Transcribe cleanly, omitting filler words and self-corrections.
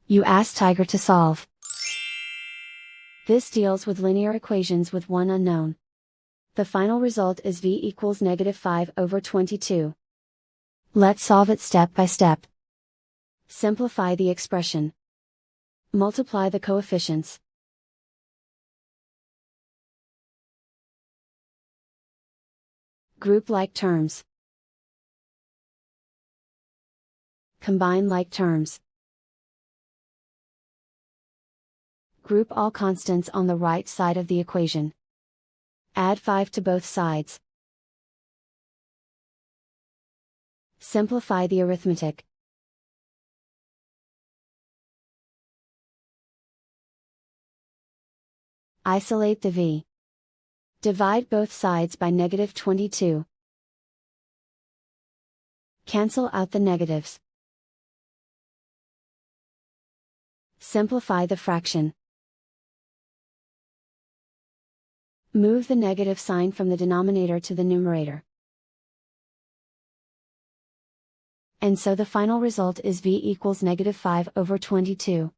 You ask Tiger to solve. This deals with linear equations with one unknown. The final result is v equals -5/22. Let's solve it step by step. Simplify the expression. Multiply the coefficients. Group like terms. Combine like terms. Group all constants on the right side of the equation. Add 5 to both sides. Simplify the arithmetic. Isolate the v. Divide both sides by -22. Cancel out the negatives. Simplify the fraction. Move the negative sign from the denominator to the numerator. And so the final result is v equals -5/22.